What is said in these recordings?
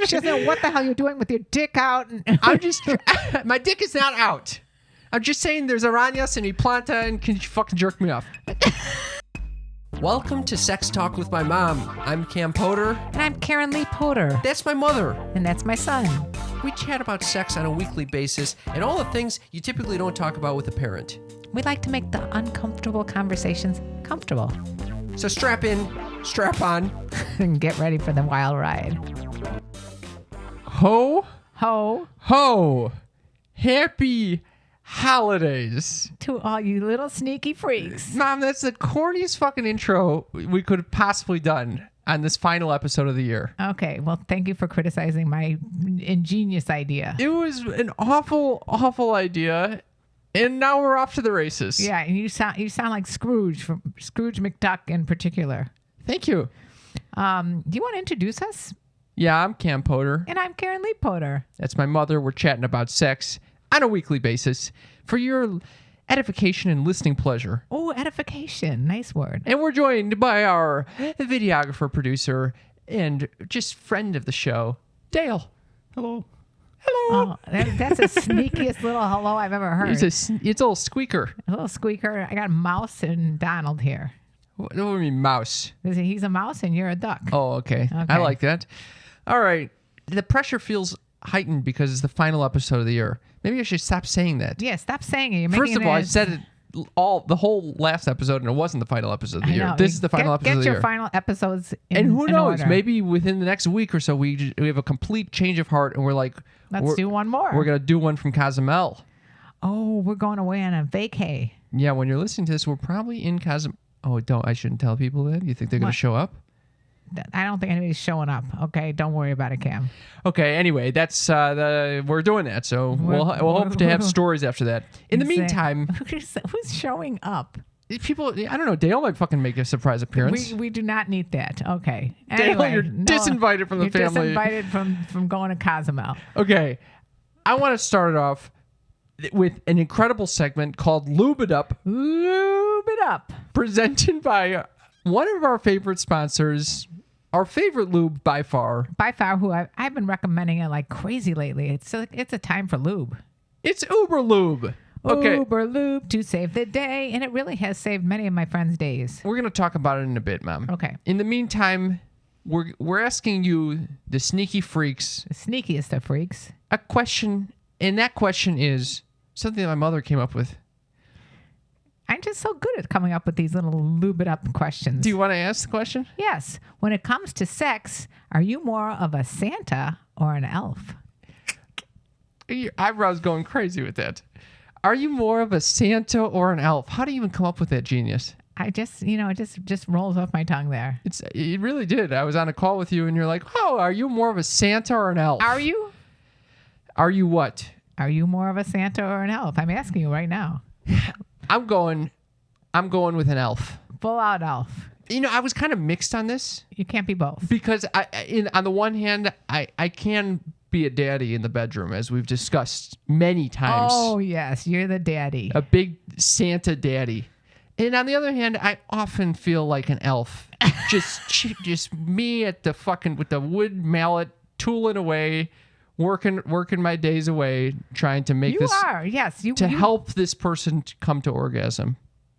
doesn't know what the hell you're doing with your dick out. And I'm just, my dick is not out. I'm just saying there's arañas and mi planta and can you fucking jerk me off? Welcome to Sex Talk with my mom. I'm Cam Potter. And I'm Karen Lee Potter. That's my mother. And that's my son. We chat about sex on a weekly basis and all the things you typically don't talk about with a parent. We like to make the uncomfortable conversations comfortable. So strap in, strap on, and get ready for the wild ride. Ho, Ho. ho, happy holidays. To all you little sneaky freaks. Mom, that's the corniest fucking intro we could have possibly done on this final episode of the year. Okay, well, thank you for criticizing my ingenious idea. It was an awful, awful idea, and now we're off to the races. Yeah, and you sound like Scrooge, from Scrooge McDuck in particular. Thank you. Do you want to introduce us? Yeah, I'm Cam Potter. And I'm Karen Lee Potter. That's my mother. We're chatting about sex on a weekly basis for your edification and listening pleasure. Oh, edification. Nice word. And we're joined by our videographer, producer, and just friend of the show, Dale. Hello. Hello. Oh, that's the sneakiest little hello I've ever heard. It's a little squeaker. A little squeaker. I got Mouse and Donald here. What do you mean, mouse? He's a mouse and you're a duck. Oh, okay. I like that. All right. The pressure feels heightened because it's the final episode of the year. Maybe I should stop saying that. Yeah, stop saying it. You're First making of all, I said it the whole last episode, and it wasn't the final episode of the year. This is the final episode of the year. Get your final episodes and who knows? order. Maybe within the next week or so, we have a complete change of heart, and we're like, let's do one more. We're gonna do one from Cozumel. Oh, we're going away on a vacay. Yeah, when you're listening to this, we're probably in Cozumel. Oh, I shouldn't tell people that. You think they're gonna show up? I don't think anybody's showing up. Okay, don't worry about it, Cam. Okay, anyway, that's we're doing that, so we'll hope to have stories after that. In the meantime, who's showing up? People, I don't know. Dale might fucking make a surprise appearance. We do not need that. Okay, Dale, you're disinvited from the family. You're disinvited from going to Cozumel. Okay, I want to start it off with an incredible segment called Lube It Up. Lube It Up, presented by one of our favorite sponsors. Our favorite lube by far, who I've been recommending it like crazy lately. It's a time for lube. It's Uber Lube. Okay. Uber Lube to save the day, and it really has saved many of my friends' days. We're gonna talk about it in a bit, Mom. Okay. In the meantime, we're asking you, the sneaky freaks, the sneakiest of freaks, a question, and that question is something that my mother came up with. I'm just so good at coming up with these little lube it up questions. Do you want to ask the question? Yes. When it comes to sex, are you more of a Santa or an elf? Your eyebrows going crazy with that. Are you more of a Santa or an elf? How do you even come up with that genius? I just, it just rolls off my tongue there. It really did. I was on a call with you and you're like, oh, are you more of a Santa or an elf? Are you? Are you what? Are you more of a Santa or an elf? I'm asking you right now. I'm going with an elf. Full out elf. I was kind of mixed on this. You can't be both. Because on the one hand, I can be a daddy in the bedroom, as we've discussed many times. Oh, yes. You're the daddy. A big Santa daddy. And on the other hand, I often feel like an elf. just me at the fucking, with the wood mallet, tooling away, working my days away, trying to make help this person come to orgasm.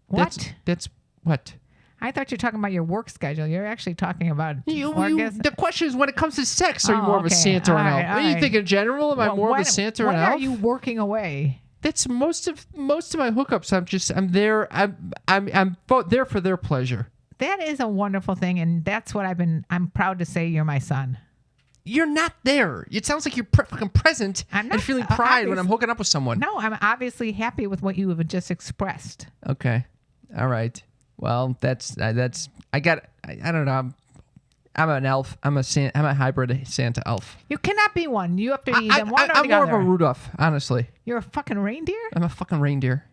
What? That's what? I thought you were talking about your work schedule. You're actually talking about orgasm. The question is, when it comes to sex, are you more of a Santa or an elf? What do you think in general? Am I more of a Santa or an elf? When are you working away? That's most of my hookups. I'm there. I'm there for their pleasure. That is a wonderful thing, and that's what I'm proud to say you're my son. You're not there. It sounds like you're fucking present and feeling pride when I'm hooking up with someone. No, I'm obviously happy with what you have just expressed. Okay. All right. Well, that's I don't know. I'm an elf. I'm a hybrid Santa elf. You cannot be one. You have to be either one or the other. I'm more of a Rudolph, honestly. You're a fucking reindeer? I'm a fucking reindeer.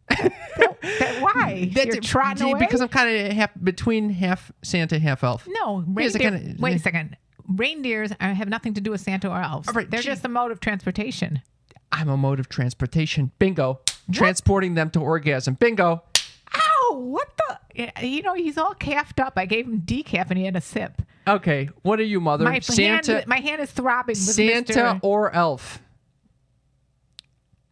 Why? You're trotting away? Because I'm kind of between half Santa, half elf. No, reindeer. Wait a second. Reindeers have nothing to do with Santa or elves. Right, they're just a mode of transportation. I'm a mode of transportation. Bingo. What? Transporting them to orgasm. Bingo. Ow! What the? He's all caffed up. I gave him decaf and he had a sip. Okay, what are you, mother? My Santa, my hand is throbbing. With Santa Mr. or elf?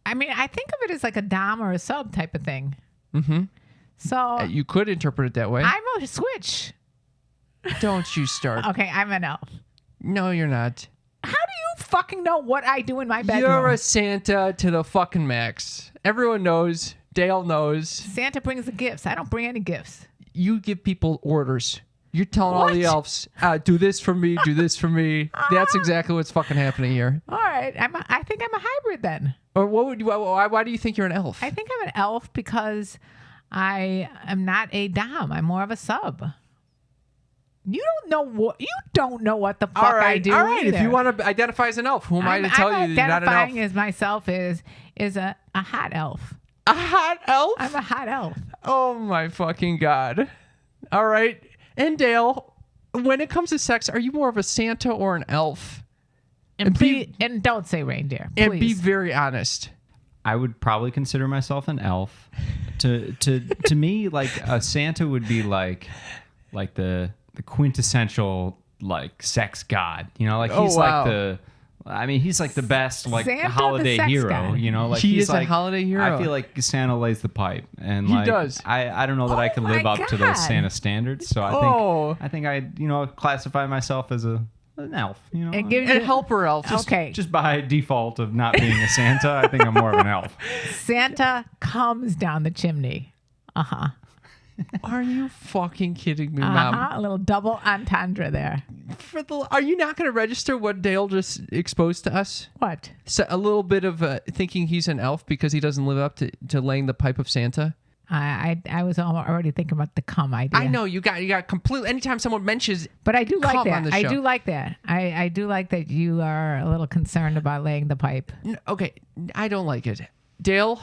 I mean, I think of it as like a dom or a sub type of thing. Mm-hmm. So You could interpret it that way. I'm a switch. Don't you start. Okay, I'm an elf. No, you're not. How do you fucking know what I do in my bedroom? You're a Santa to the fucking max. Everyone knows. Dale knows. Santa brings the gifts. I don't bring any gifts. You give people orders. You're telling all What? the elves, do this for me, do this for me. That's exactly what's fucking happening here. All right, I think I'm a hybrid then. Or what would you? Why do you think you're an elf? I think I'm an elf because I am not a dom. I'm more of a sub. You don't know what the fuck I do. All right. either. If you want to identify as an elf, who am I to tell you that you're not an elf? Identifying as myself is a hot elf. A hot elf? I'm a hot elf. Oh my fucking God. All right. And Dale, when it comes to sex, are you more of a Santa or an elf? And don't say reindeer. Please. And be very honest. I would probably consider myself an elf. To me, like a Santa would be like the quintessential like sex god. You know, like he's he's like the best like Santa, holiday the sex hero. god. You know, like He he's is a like holiday hero. I feel like Santa lays the pipe, and He like does. I don't know that I can my live up to God. those Santa standards. So I think I classify myself as an elf. You know, And give A helper elf. okay. just by default of not being a Santa, I think I'm more of an elf. Santa comes down the chimney. Are you fucking kidding me, Mom? A little double entendre there. Are you not going to register what Dale just exposed to us? What? So a little bit of thinking he's an elf because he doesn't live up to laying the pipe of Santa. I was already thinking about the cum idea. I know you got completely. Anytime someone mentions, But I do like cum on that. the I show. do like that. I do like that you are a little concerned about laying the pipe. Okay, I don't like it, Dale.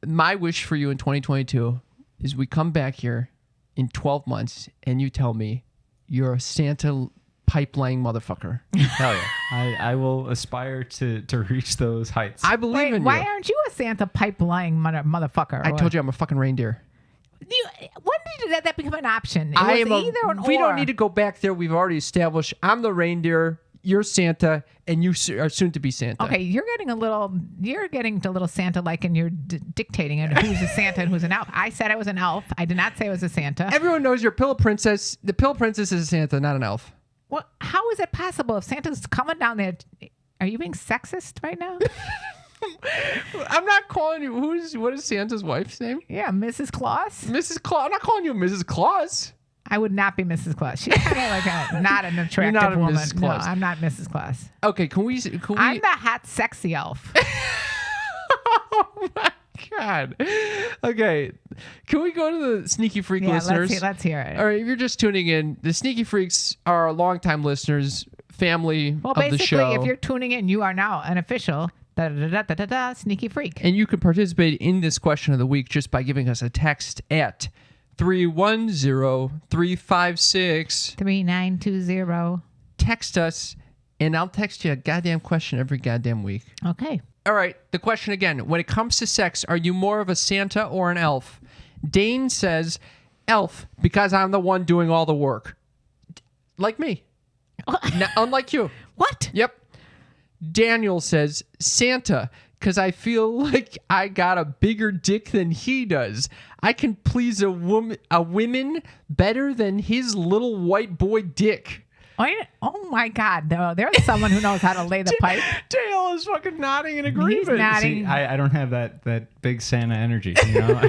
My wish for you in 2022 is we come back here in 12 months and you tell me you're a Santa pipe-laying motherfucker. Hell yeah. I will aspire to reach those heights. I believe in you. Why aren't you a Santa pipe-lying motherfucker? I told you I'm a fucking reindeer. When did that become an option? It was either an We or. don't need to go back there. We've already established I'm the reindeer, you're Santa, and you are soon to be Santa. Okay, you're getting a little Santa-like, and you're dictating it. Who's a Santa and who's an elf? I said I was an elf. I did not say I was a Santa. Everyone knows you're a pillow princess. The pillow princess is a Santa, not an elf. Well, how is it possible if Santa's coming down there? Are you being sexist right now? I'm not calling you. What is Santa's wife's name? Yeah, Mrs. Claus. Mrs. Claus. I'm not calling you Mrs. Claus. I would not be Mrs. Claus. She's kind of like not an attractive You're not a woman. Mrs. Claus. No, I'm not Mrs. Claus. Okay, can we? I'm the hot, sexy elf. Oh my God. Okay, can we go to the Sneaky Freak Yeah, listeners? let's hear it. All right, if you're just tuning in, the Sneaky Freaks are longtime listeners, family Well, of the basically, show. if you're tuning in, you are now an official sneaky freak. And you can participate in this question of the week just by giving us a text at 310-356. 3920. Text us, and I'll text you a goddamn question every goddamn week. Okay. All right, the question again. When it comes to sex, are you more of a Santa or an elf? Dane says, elf, because I'm the one doing all the work. Like me. Unlike you. What? Yep. Daniel says, Santa, because I feel like I got a bigger dick than he does. I can please a women better than his little white boy dick. Oh my God! There's someone who knows how to lay the pipe. Dale is fucking nodding in agreement. He's nodding. See, I don't have that big Santa energy. You know?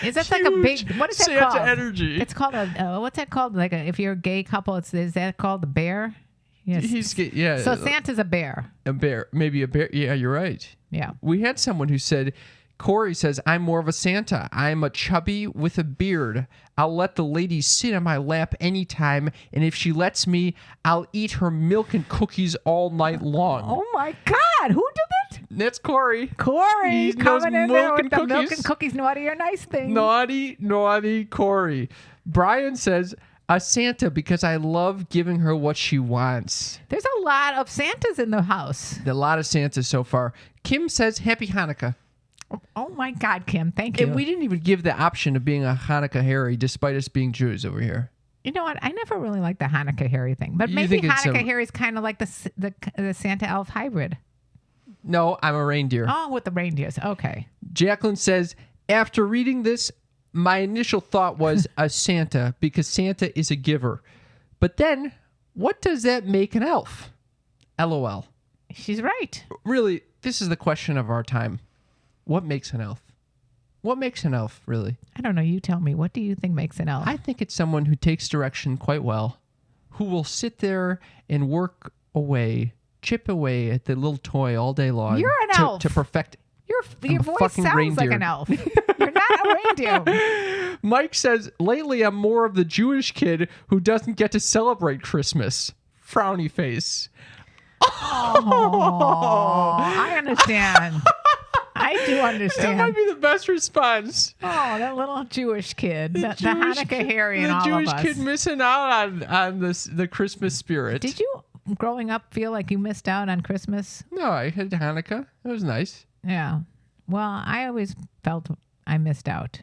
Is that like a big? What is that Santa called? energy. It's called a. What's that called? Like if you're a gay couple, is that called the bear? Yes. Yeah. So Santa's a bear. A bear, maybe a bear. Yeah, you're right. Yeah. We had someone who said, Corey says, I'm more of a Santa. I'm a chubby with a beard. I'll let the lady sit on my lap anytime, and if she lets me, I'll eat her milk and cookies all night long. Oh my God! Who did that? That's Corey. Corey He knows coming in there milk with and the milk cookies. and cookies, naughty or nice thing. Naughty Corey. Brian says, a Santa because I love giving her what she wants. There's a lot of Santas in the house. A lot of Santas so far. Kim says, Happy Hanukkah. Oh my God, Kim! Thank you. And we didn't even give the option of being a Hanukkah Harry, despite us being Jews over here. You know what? I never really liked the Hanukkah Harry thing, but You maybe think it's Hanukkah a- Harry's kind of like the Santa elf hybrid. No, I'm a reindeer. Oh, with the reindeers. Okay. Jacqueline says, after reading this, my initial thought was a Santa because Santa is a giver. But then, what does that make an elf? LOL. She's right. Really, this is the question of our time. What makes an elf? What makes an elf, really? I don't know. You tell me. What do you think makes an elf? I think it's someone who takes direction quite well, who will sit there and work away, chip away at the little toy all day long. You're an elf. To perfect. Your a voice fucking sounds like reindeer. an elf. You're not a reindeer. Mike says, lately I'm more of the Jewish kid who doesn't get to celebrate Christmas. Frowny face. Oh, I understand. I do That understand. might be the best response. Oh, that little Jewish kid. The Jewish Hanukkah kid- Harry and the all Jewish of us. kid missing out on the Christmas spirit. Did you, growing up, feel like you missed out on Christmas? No, I had Hanukkah. It was nice. Yeah. Well, I always felt I missed out.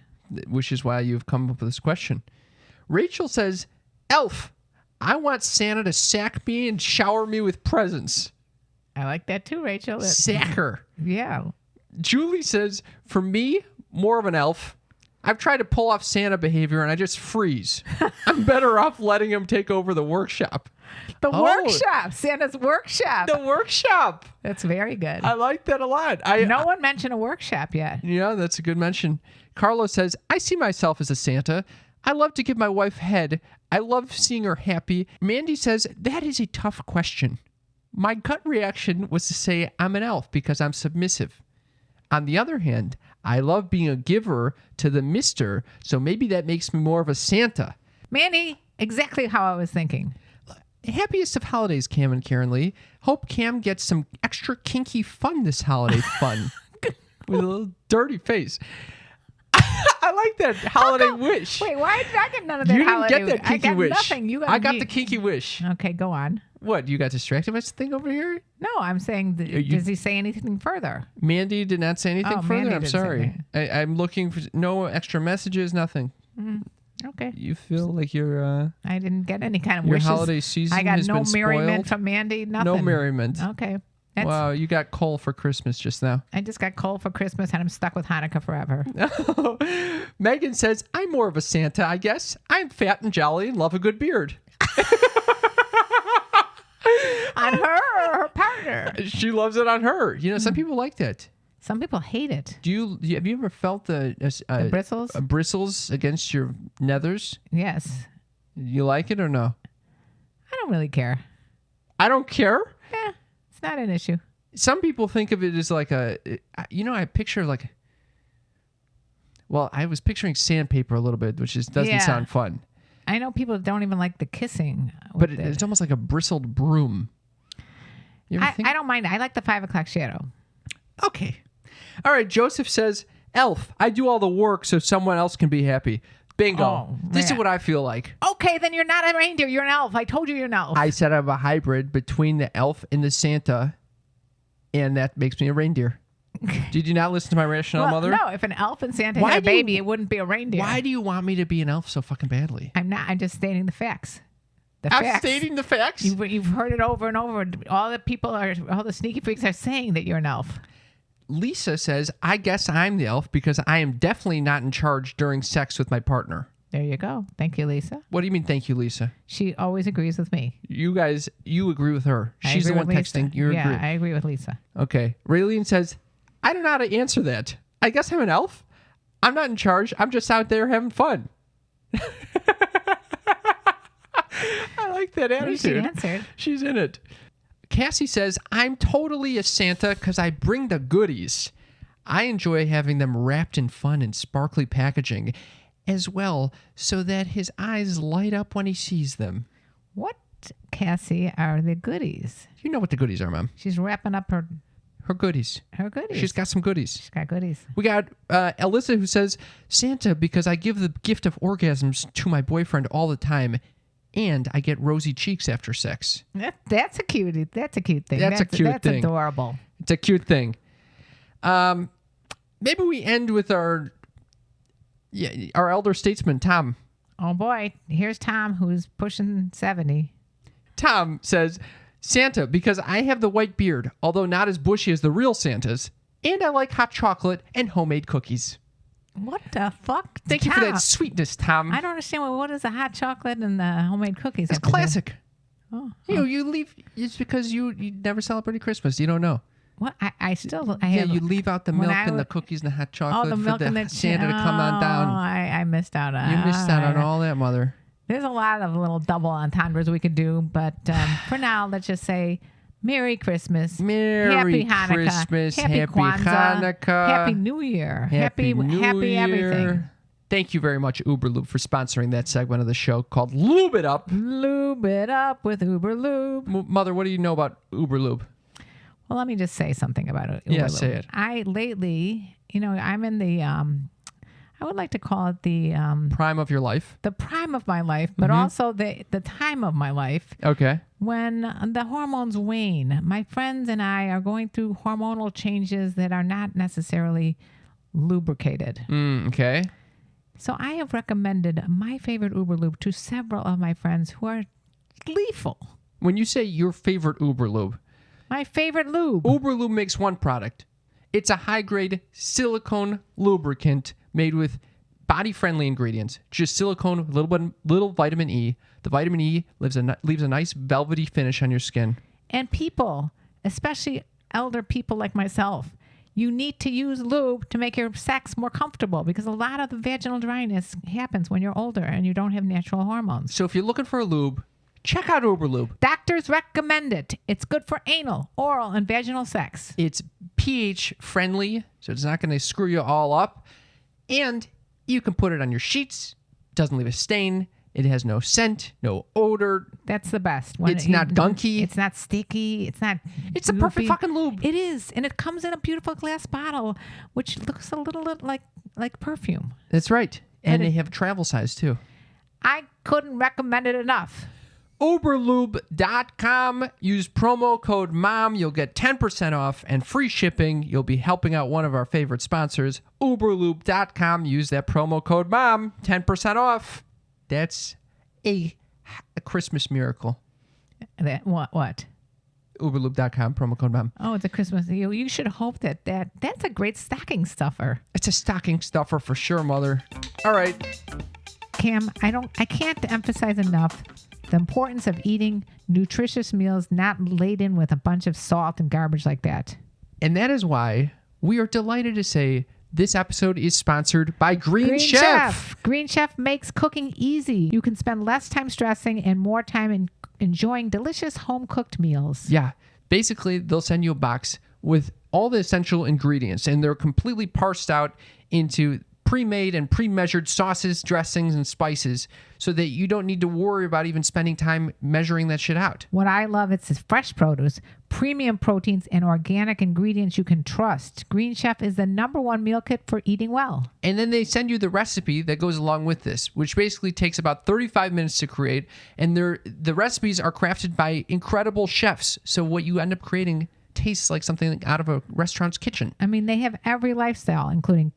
Which is why you've come up with this question. Rachel says, Elf, I want Santa to sack me and shower me with presents. I like that too, Rachel. Sacker. Yeah. Julie says, for me, more of an elf. I've tried to pull off Santa behavior and I just freeze. I'm better off letting him take over the workshop. The Oh. workshop. Santa's workshop. The workshop. That's very good. I like that a lot. No one mentioned a workshop yet. Yeah, that's a good mention. Carlos says, I see myself as a Santa. I love to give my wife head. I love seeing her happy. Mandy says, that is a tough question. My gut reaction was to say I'm an elf because I'm submissive. On the other hand, I love being a giver to the mister, so maybe that makes me more of a Santa. Mandy, exactly how I was thinking. Happiest of holidays, Cam and Karen Lee. Hope Cam gets some extra kinky fun this holiday fun. With a little dirty face. I like that holiday wish. Wait, why did I get none of that You didn't holiday get that I kinky got wish. nothing. You got I got the kinky wish. Okay, go on. What? You got distracted by this thing over here? No, I'm saying, does he say anything further? Mandy did not say anything Oh, further. Mandy I'm didn't say sorry. I'm looking for no extra messages, nothing. Okay. You feel like your I didn't get any kind of your wishes. holiday season I got has no been merriment spoiled? from Mandy, nothing. No merriment. Okay. That's, Wow, you got coal for Christmas just now. I just got coal for Christmas and I'm stuck with Hanukkah forever. Megan says, I'm more of a Santa, I guess. I'm fat and jolly and love a good beard. On her or her partner. She loves it on her. You know, some people like that. Some people hate it. Have you ever felt the bristles? bristles against your nethers? Yes. You like it or no? I don't really care. I don't care. Yeah, it's not an issue. Some people think of it as like I picture like, well, I was picturing sandpaper a little bit, which doesn't Yeah. sound fun. I know people don't even like the kissing. But with it's almost like a bristled broom. You ever think? I don't mind. I like the 5 o'clock shadow. Okay. All right. Joseph says, Elf, I do all the work so someone else can be happy. Bingo. Oh, This is man. what I feel like. Okay, then you're not a reindeer. You're an elf. I told you you're an elf. I said I'm a hybrid between the elf and the Santa, and that makes me a reindeer. Did you not listen to my rationale, Well, Mother? No, if an elf and Santa Why had a do you- baby, it wouldn't be a reindeer. Why do you want me to be an elf so fucking badly? I'm not. I'm just stating the facts. The I'm facts. stating the facts. You've heard it over and over. All the sneaky freaks are saying that you're an elf. Lisa says, I guess I'm the elf because I am definitely not in charge during sex with my partner. There you go. Thank you, Lisa. What do you mean, thank you, Lisa? She always agrees with me. You guys, you agree with her. I She's the agree one with Lisa. texting. You yeah, agree. I agree with Lisa. Okay. Raylene says, I don't know how to answer that. I guess I'm an elf. I'm not in charge. I'm just out there having fun. I like that At least she attitude. answered. She's in it. Cassie says, I'm totally a Santa because I bring the goodies. I enjoy having them wrapped in fun and sparkly packaging as well so that his eyes light up when he sees them. What, Cassie, are the goodies? You know what the goodies are, Mom. She's wrapping up her Goodies. goodies. She's got some goodies. She's got goodies. We got Alyssa who says, Santa because I give the gift of orgasms to my boyfriend all the time and I get rosy cheeks after sex. That's a cutie. That's a cute thing. That's a cute that's thing. adorable. It's a cute thing. Maybe we end with our elder statesman, Tom. Oh boy, here's Tom, who's pushing 70. Tom says, Santa, because I have the white beard, although not as bushy as the real Santas, and I like hot chocolate and homemade cookies. What the fuck? Thank you for that sweetness, Tom. I don't understand. What is the hot chocolate and the homemade cookies? It's classic. Oh, You leave. It's because you never celebrated Christmas. You don't know. what? I still. I Yeah, have, you leave out the when milk I and the w- cookies and the hot chocolate the milk for and the the Santa to come on down. I missed out on. You missed out on all that, mother. There's a lot of little double entendres we could do, but for now, let's just say Merry Christmas, Merry Happy Hanukkah, Christmas, Happy Happy Kwanzaa, Hanukkah, Happy New Year, Happy New Happy Year. everything. Thank you very much, Uber Lube, for sponsoring that segment of the show called Lube It Up. Lube it up with Uber Lube. Mother, what do you know about Uber Lube? Well, let me just say something about it. Yeah, Uber say Lube. it. I lately, I'm in the, I would like to call it the Prime of your life. prime of my life, but also the time of my life Okay. when the hormones wane. My friends and I are going through hormonal changes that are not necessarily lubricated. Okay. So I have recommended my favorite Uber Lube to several of my friends who are lethal. When you say your favorite Uber Lube, My favorite lube. Uber Lube makes one product. It's a high-grade silicone lubricant made with body-friendly ingredients. Just silicone with little vitamin E. The vitamin E leaves a nice velvety finish on your skin. And people, especially elder people like myself, you need to use lube to make your sex more comfortable because a lot of the vaginal dryness happens when you're older and you don't have natural hormones. So if you're looking for a lube, check out Uber Lube. Doctors recommend it. It's good for anal, oral, and vaginal sex. It's pH friendly, so it's not going to screw you all up. And you can put it on your sheets. Doesn't leave a stain. It has no scent, no odor. That's the best. It's not gunky. It's not sticky. It's not. It's the perfect goopy. fucking lube. It is, and it comes in a beautiful glass bottle, which looks a little like perfume. That's right. And And they have travel size too. I couldn't recommend it enough. Uberlube.com. Use promo code MOM. You'll get 10% off and free shipping. You'll be helping out one of our favorite sponsors, Uberlube.com. Use that promo code MOM. 10% off. That's a Christmas miracle. That what? Uberlube.com, promo code MOM. Oh, it's a Christmas. You should hope that's a great stocking stuffer. It's a stocking stuffer for sure, mother. All right. Cam, I can't emphasize enough the importance of eating nutritious meals not laden with a bunch of salt and garbage like that. And that is why we are delighted to say this episode is sponsored by Green Chef. Green Chef makes cooking easy. You can spend less time stressing and more time enjoying delicious home-cooked meals. Yeah. Basically, they'll send you a box with all the essential ingredients, and they're completely parsed out into pre-made and pre-measured sauces, dressings, and spices so that you don't need to worry about even spending time measuring that shit out. What I love is fresh produce, premium proteins, and organic ingredients you can trust. Green Chef is the #1 meal kit for eating well. And then they send you the recipe that goes along with this, which basically takes about 35 minutes to create. And the recipes are crafted by incredible chefs. So what you end up creating tastes like something out of a restaurant's kitchen. I mean, they have every lifestyle, including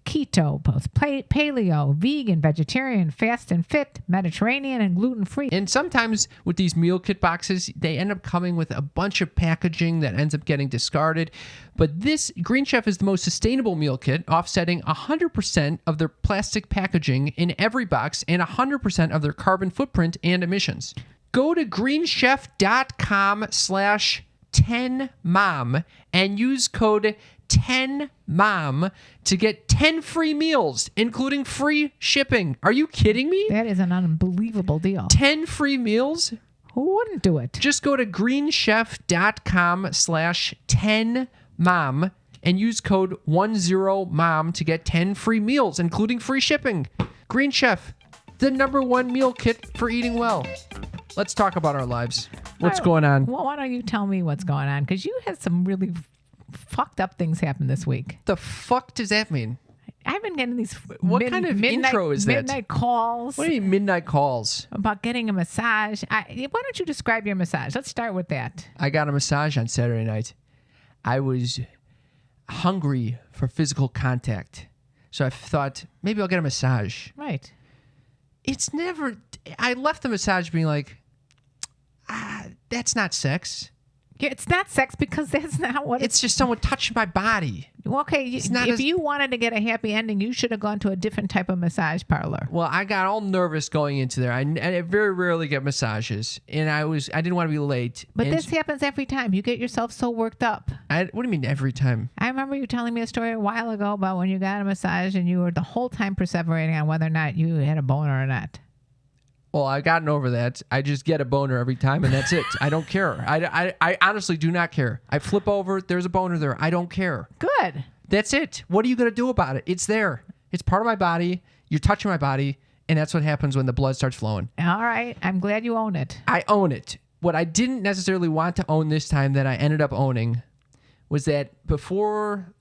keto, both paleo, vegan, vegetarian, fast and fit, Mediterranean, and gluten-free. And sometimes with these meal kit boxes, they end up coming with a bunch of packaging that ends up getting discarded. But this Green Chef is the most sustainable meal kit, offsetting 100% of their plastic packaging in every box and 100% of their carbon footprint and emissions. Go to greenchef.com/10mom and use code 10mom to get 10 free meals, including free shipping. Are you kidding me? That is an unbelievable deal. 10 free meals? Who wouldn't do it? Just go to greenchef.com/10mom and use code 10mom to get 10 free meals, including free shipping. Green Chef, the #1 meal kit for eating well. Let's talk about our lives. What's going on? Well, why don't you tell me what's going on? Because you had some really fucked up things happen this week. The fuck does that mean? I've been getting these What kind of intro is that? midnight calls What do you mean midnight calls? about getting a massage. Why don't you describe your massage? Let's start with that. I got a massage on Saturday night. I was hungry for physical contact. So I thought maybe I'll get a massage. Right. It's never. I left the massage being like, that's not sex. Yeah, it's not sex because that's not what It's just someone touching my body. Okay, if you wanted to get a happy ending, you should have gone to a different type of massage parlor. Well, I got all nervous going into there. I very rarely get massages, and I didn't want to be late. But and this happens every time. You get yourself so worked up. what do you mean every time? I remember you telling me a story a while ago about when you got a massage and you were the whole time perseverating on whether or not you had a boner or not. Well, I've gotten over that. I just get a boner every time, and that's it. I don't care. I honestly do not care. I flip over. There's a boner there. I don't care. Good. That's it. What are you going to do about it? It's there. It's part of my body. You're touching my body, and that's what happens when the blood starts flowing. All right. I'm glad you own it. I own it. What I didn't necessarily want to own this time that I ended up owning was that before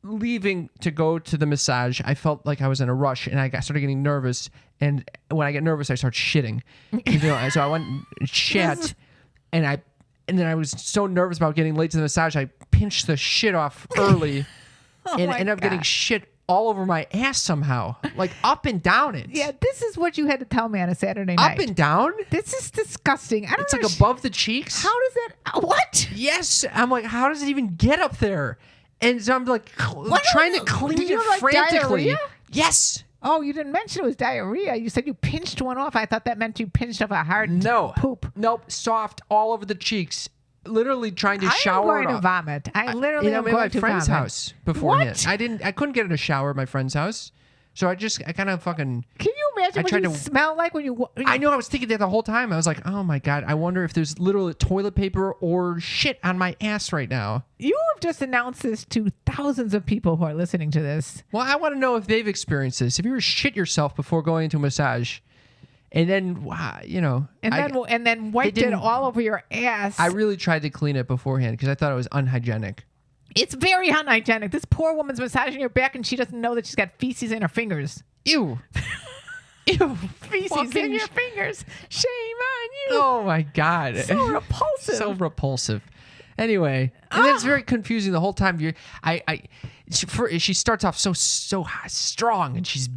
leaving to go to the massage, I felt like I was in a rush, and I started getting nervous. And when I get nervous, I start shitting. So I went and shat, and then I was so nervous about getting late to the massage, I pinched the shit off early, and ended up getting shit all over my ass somehow, like up and down it. Yeah, this is what you had to tell me on a Saturday night. Up and down? This is disgusting. I don't It's know. like above the cheeks. How does that? What? Yes. I'm like, how does it even get up there? And so I'm like trying to clean Did you it have, like, frantically. diarrhea? Yes. Oh, you didn't mention it was diarrhea. You said you pinched one off. I thought that meant you pinched off a hard No. poop. Nope. Soft all over the cheeks. Literally trying to shower I'm going it to off. vomit. I literally am I'm at going my to friend's vomit. house beforehand. What? I couldn't get in a shower at my friend's house. So I kind of fucking. Can you imagine what you smell like when you? I know. I was thinking that the whole time. I was like, oh my God, I wonder if there's literally toilet paper or shit on my ass right now. You have just announced this to thousands of people who are listening to this. Well, I want to know if they've experienced this. If you ever shit yourself before going into a massage, and then and then wiped it all over your ass. I really tried to clean it beforehand because I thought it was unhygienic. It's very unhygienic. This poor woman's massaging your back and she doesn't know that she's got feces in her fingers. Ew. Ew. Feces in your fingers. Shame on you. Oh my God. So repulsive. So repulsive. Anyway, and then it's very confusing the whole time. She starts off so strong, and she's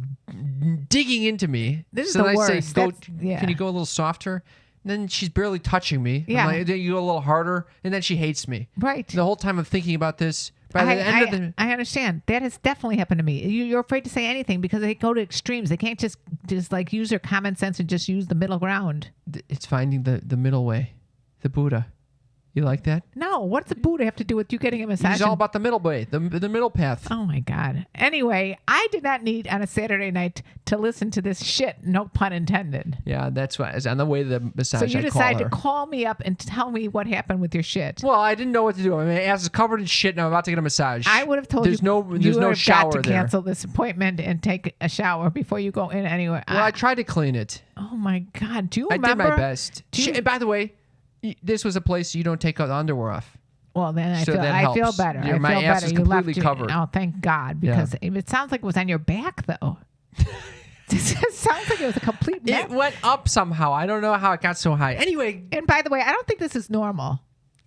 digging into me. This is so the then worst. I say, can you go a little softer? And then she's barely touching me. Yeah. I'm like, then you go a little harder, and then she hates me. Right. The whole time I'm thinking about this. By the end of the, I understand. That has definitely happened to me. You're afraid to say anything because they go to extremes. They can't just like use their common sense and just use the middle ground. It's finding the middle way, the Buddha. You like that? No. What's the Buddha have to do with you getting a massage? It's all about the middle way, the middle path. Oh my God. Anyway, I did not need on a Saturday night to listen to this shit. No pun intended. Yeah, that's why. It's on the way to the massage. So you decided to call me up and tell me what happened with your shit. Well, I didn't know what to do. I mean, my ass is covered in shit, and I'm about to get a massage. I would have told there's you. There's no shower got to there. cancel this appointment and take a shower before you go in anywhere. Well, I tried to clean it. Oh my God. Do you I remember? did my best. And by the way, this was a place you don't take the underwear off. Well, then I So feel that I feel helps. better. Yeah, I my feel ass better. is You completely left covered. Oh, thank God, because it sounds like it was on your back, though. It sounds like it was a complete mess. It went up somehow. I don't know how it got so high. Anyway, And by the way, I don't think this is normal.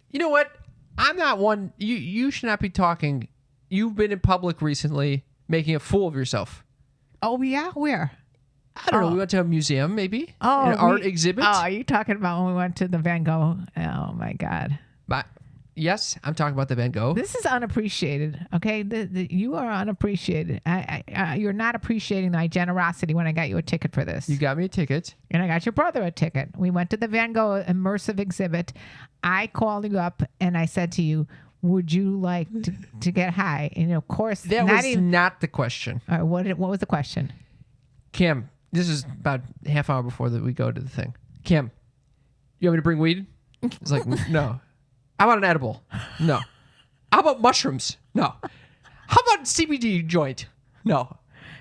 you know what? I'm not one. You should not be talking. You've been in public recently making a fool of yourself. Oh yeah, where? I don't know. We went to a museum, maybe. Oh, an art exhibit. Oh, are you talking about when we went to the Van Gogh? Oh my God. But yes, I'm talking about the Van Gogh. This is unappreciated. Okay, you are unappreciated. You're not appreciating my generosity when I got you a ticket for this. You got me a ticket. And I got your brother a ticket. We went to the Van Gogh immersive exhibit. I called you up and I said to you, would you like to get high? And of course, That was not the question. All right, what was the question? Kim, this is about a half hour before that we go to the thing. Kim, you want me to bring weed? It's like, no. How about an edible? No. How about mushrooms? No. How about CBD joint? No.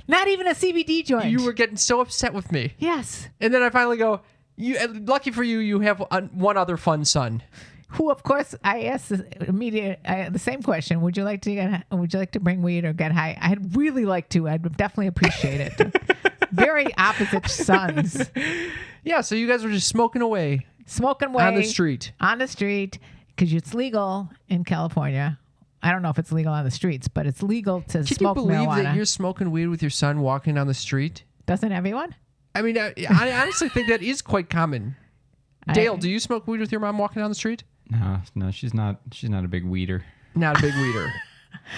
Not even a CBD joint. You were getting so upset with me. Yes. And then I finally go, lucky for you, you have one other fun son. Who, of course, I asked the same question. Would you like to bring weed or get high? I'd really like to. I'd definitely appreciate it. Very opposite sons. Yeah, so you guys were just smoking away. Smoking away. On the street. On the street, because it's legal in California. I don't know if it's legal on the streets, but it's legal to smoke marijuana. Can you believe that you're smoking weed with your son walking down the street? Doesn't everyone? I mean, I honestly think that is quite common. Dale, do you smoke weed with your mom walking down the street? No, she's not a big weeder. Not a big weeder.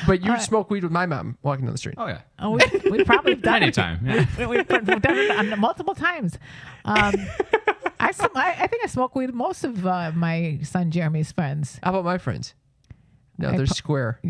But you smoke weed with my mom walking down the street. Oh yeah. Oh, we probably done it. Anytime. Yeah. We've done it multiple times. I think I smoke weed with most of my son Jeremy's friends. How about my friends? No, they're square.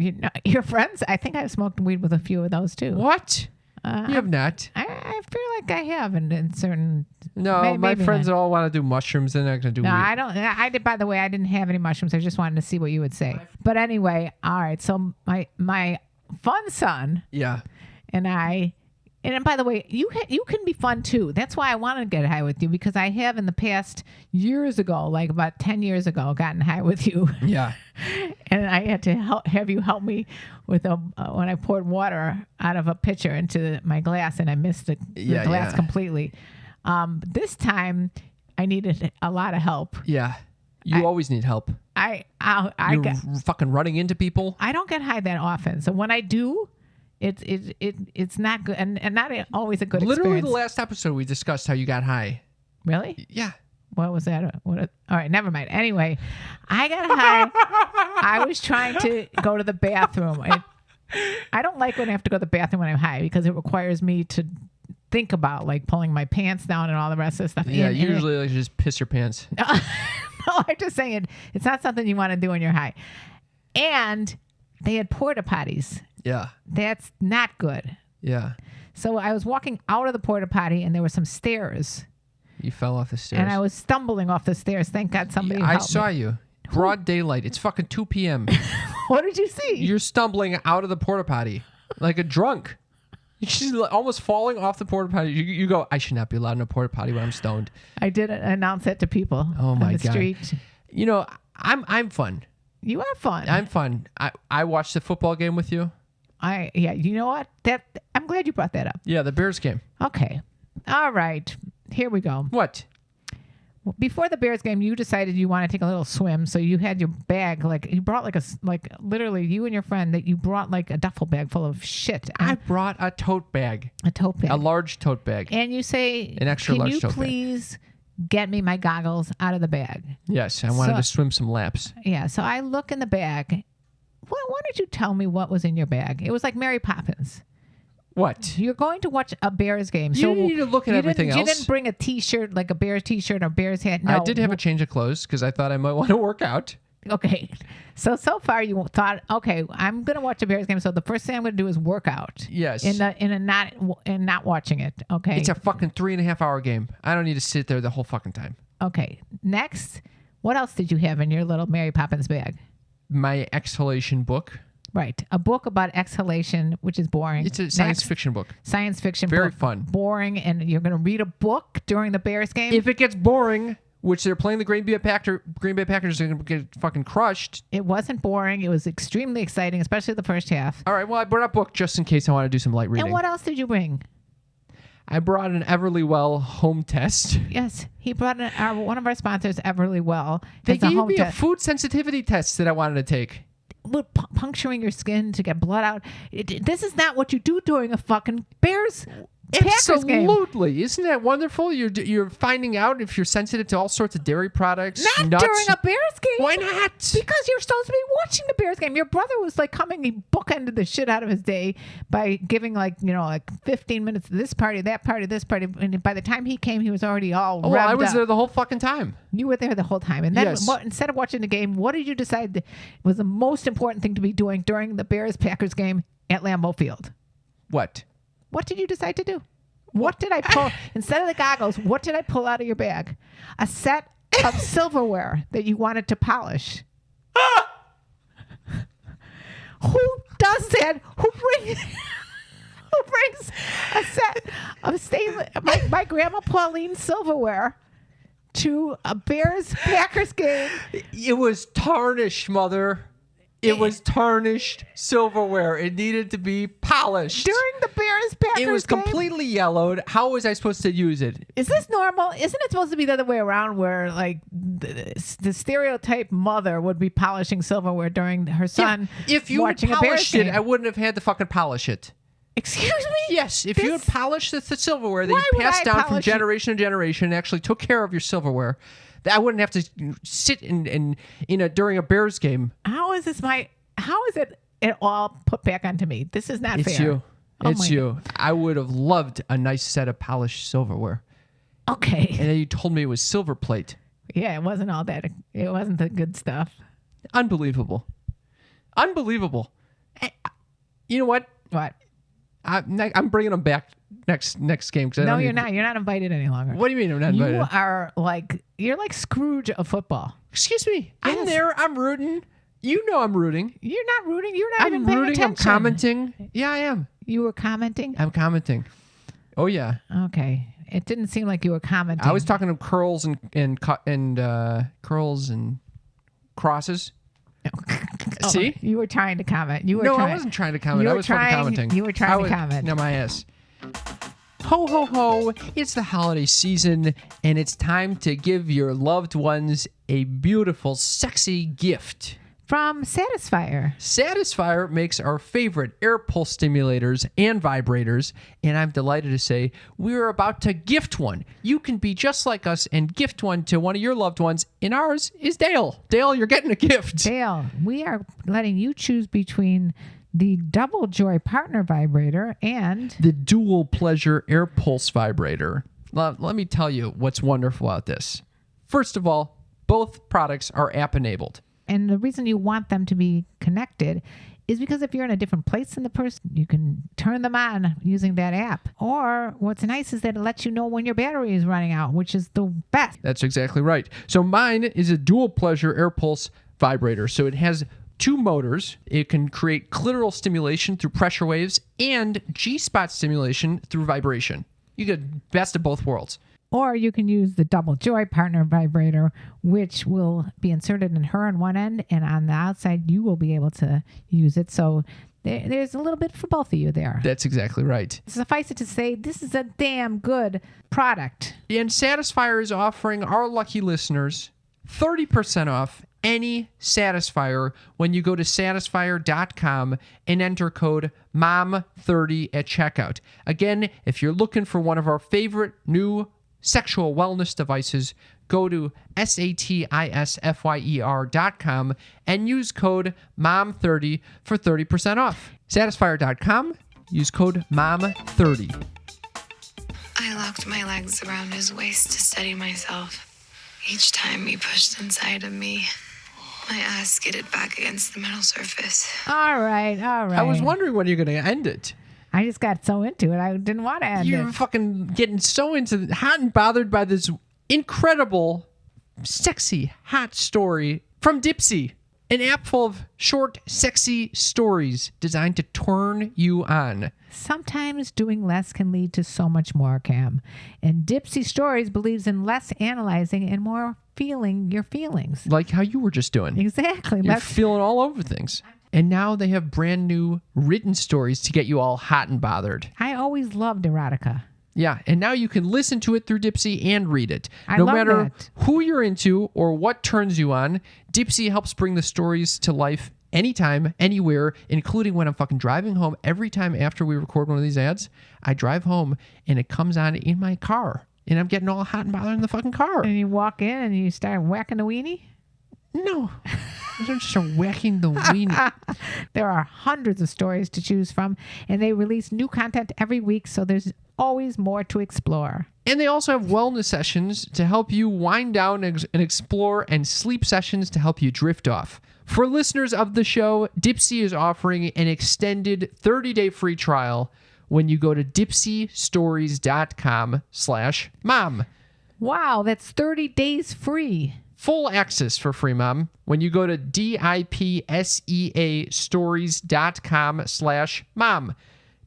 Your friends? I think I've smoked weed with a few of those too. What? You have not. I feel like I have in certain. No, my friends not. all want to do mushrooms. They're not going to do No, weed. I don't. I did. By the way, I didn't have any mushrooms. I just wanted to see what you would say. But anyway, all right. So my fun son. Yeah. And and by the way, you can be fun too. That's why I want to get high with you, because I have in the past years ago, like about 10 years ago, gotten high with you. Yeah. And I had to have you help me with when I poured water out of a pitcher into my glass, and I missed the glass completely. This time I needed a lot of help. Yeah. You always need help. You're fucking running into people. I don't get high that often, so when I do, it's not good, and not always a good Literally experience. the last episode we discussed how you got high. Really? Yeah. What was that? All right, never mind. Anyway, I got high. I was trying to go to the bathroom. I don't like when I have to go to the bathroom when I'm high, because it requires me to think about like pulling my pants down and all the rest of the stuff. Yeah, usually like just piss your pants. No, I'm just saying it's not something you want to do when you're high. And they had porta potties. Yeah. That's not good. Yeah. So I was walking out of the porta potty, and there were some stairs. You fell off the stairs. And I was stumbling off the stairs. Thank God somebody helped me. I saw you. Broad daylight. It's fucking 2 p.m. What did you see? You're stumbling out of the porta potty like a drunk. She's almost falling off the porta potty. You go, I should not be allowed in a porta potty when I'm stoned. I did announce that to people on the God. Street. You know, I'm fun. You are fun. I'm fun. I watched the football game with you. Yeah, you know what? I'm glad you brought that up. Yeah, the Bears game. Okay. All right. Here we go. What? Before the Bears game, you decided you want to take a little swim, so you had your bag, like you brought literally you and your friend, that you brought like a duffel bag full of shit. I brought a tote bag. A tote bag. A large tote bag. And you say, an extra large tote bag. Can you please get me my goggles out of the bag? Yes, I wanted to swim some laps. Yeah, so I look in the bag. Why don't you tell me what was in your bag? It was like Mary Poppins. What? You're going to watch a Bears game. You need to look at everything else. You didn't bring a T-shirt, like a Bears T-shirt or Bears hat. No. I did have a change of clothes because I thought I might want to work out. Okay. So far you thought, okay, I'm going to watch a Bears game, so the first thing I'm going to do is work out. Yes. In not watching it, okay? It's a fucking 3.5 hour game. I don't need to sit there the whole fucking time. Okay. Next, what else did you have in your little Mary Poppins bag? My exhalation book. Right. A book about exhalation, which is boring. It's a science fiction book. Science fiction Very book. fun. Boring, and you're going to read a book during the Bears game? If it gets boring, which they're playing the Green Bay Packers are going to get fucking crushed. It wasn't boring. It was extremely exciting, especially the first half. All right, well, I brought a book just in case I want to do some light reading. And what else did you bring? I brought an Everlywell home test. Yes, he brought one of our sponsors, Everlywell. They gave me a food sensitivity test that I wanted to take. With puncturing your skin to get blood out. This is not what you do during a fucking Packers game. Absolutely. Isn't that wonderful? You're finding out if you're sensitive to all sorts of dairy products. Not nuts. during a Bears game. Why not? Because you're supposed to be watching the Bears game. Your brother was like he bookended the shit out of his day by giving 15 minutes to this party, that party, this party. And by the time he came, he was already all revved I was up. there the whole fucking time. You were there the whole time. And then yes. Instead of watching the game, what did you decide was the most important thing to be doing during the Bears-Packers game at Lambeau Field? What? What did you decide to do? What did I pull? Instead of the goggles, what did I pull out of your bag? A set of silverware that you wanted to polish. Who does that? Who brings a set of stainless? My grandma Pauline's silverware to a Bears-Packers game. It was tarnished, Mother. It was tarnished silverware. It needed to be polished. During the Bears-Packers game? It was completely yellowed. How was I supposed to use it? Is this normal? Isn't it supposed to be the other way around where like the stereotype mother would be polishing silverware during her son if you watching had a Bears polished it, game? I wouldn't have had to fucking polish it. Excuse me? Yes, if you had polished the silverware that Why you would passed I down from polish it? generation to generation and actually took care of your silverware, that I wouldn't have to sit in during a Bears game. How is it all put back onto me? This is not It's fair. you. Oh It's my you. I would have loved a nice set of polished silverware. Okay. And then you told me it was silver plate. Yeah, it wasn't all that. It wasn't the good stuff. Unbelievable. Unbelievable. You know what? What? I'm bringing them back next game. No, you're not. You're not invited any longer. What do you mean I'm not invited? You're like Scrooge of football. Excuse me. I'm Yes. there. I'm rooting. You know I'm rooting. You're not rooting. You're not I'm even paying rooting. attention. I'm commenting. Yeah, I am. You were commenting? I'm commenting. Oh yeah. Okay. It didn't seem like you were commenting. I was talking to curls and curls and crosses. Oh, See? You were trying to comment. I wasn't trying to comment. You I were was fucking trying- commenting. you were trying to comment. No, my ass. Ho, ho, ho. It's the holiday season, and it's time to give your loved ones a beautiful, sexy gift. From Satisfyer. Satisfyer makes our favorite air pulse stimulators and vibrators, and I'm delighted to say we're about to gift one. You can be just like us and gift one to one of your loved ones, and ours is Dale. Dale, you're getting a gift. Dale, we are letting you choose between the Double Joy Partner Vibrator and The Dual Pleasure Air Pulse Vibrator. Let me tell you what's wonderful about this. First of all, both products are app enabled. And the reason you want them to be connected is because if you're in a different place than the person, you can turn them on using that app. Or what's nice is that it lets you know when your battery is running out, which is the best. That's exactly right. So mine is a dual pleasure air pulse vibrator. So it has 2 motors. It can create clitoral stimulation through pressure waves and G-spot stimulation through vibration. You get best of both worlds. Or you can use the Double Joy Partner Vibrator, which will be inserted in her on one end, and on the outside, you will be able to use it. So there's a little bit for both of you there. That's exactly right. Suffice it to say, this is a damn good product. And Satisfyer is offering our lucky listeners 30% off any Satisfyer when you go to satisfyer.com and enter code MOM30 at checkout. Again, if you're looking for one of our favorite new sexual wellness devices, go to satisfyer.com and use code MOM30 for 30% off. Satisfyer.com, use code MOM30. I locked my legs around his waist to steady myself. Each time he pushed inside of me, my ass skidded back against the metal surface. All right. I was wondering when you're going to end it. I just got so into it, I didn't want to end You're it. fucking getting so into hot and bothered by this incredible, sexy, hot story from Dipsy. An app full of short, sexy stories designed to turn you on. Sometimes doing less can lead to so much more, Cam. And Dipsy Stories believes in less analyzing and more feeling your feelings. Like how you were just doing. Exactly. You're feeling all over things. And now they have brand new written stories to get you all hot and bothered. I always loved erotica. Yeah, and now you can listen to it through Dipsy and read it. I no love matter that. who you're into or what turns you on, Dipsy helps bring the stories to life anytime, anywhere, including when I'm fucking driving home. Every time after we record one of these ads, I drive home and it comes on in my car. And I'm getting all hot and bothered in the fucking car. And you walk in and you start whacking the weenie? No. I don't start whacking the weenie. There are hundreds of stories to choose from, and they release new content every week, so there's always more to explore. And they also have wellness sessions to help you wind down and explore, and sleep sessions to help you drift off. For listeners of the show, Dipsy is offering an extended 30-day free trial when you go to dipsystories.com/mom. Wow, that's 30 days free. Full access for free, Mom, when you go to DIPSEA stories.com/mom.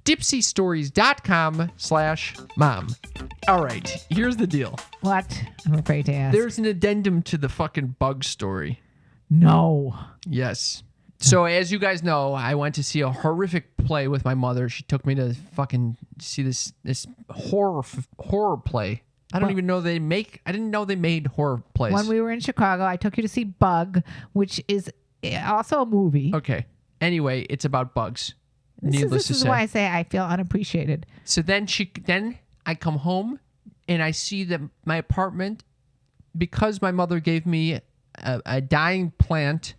dipsystories.com/mom. All right, here's the deal. What? I'm afraid to ask. There's an addendum to the fucking bug story. No. Yes. So as you guys know, I went to see a horrific play with my mother. She took me to fucking see this horror play. I didn't know they made horror plays. When we were in Chicago, I took you to see Bug, which is also a movie. Okay. Anyway, it's about bugs. Needless This to is say. why I say I feel unappreciated. So then I come home and I see that my apartment, because my mother gave me a dying plant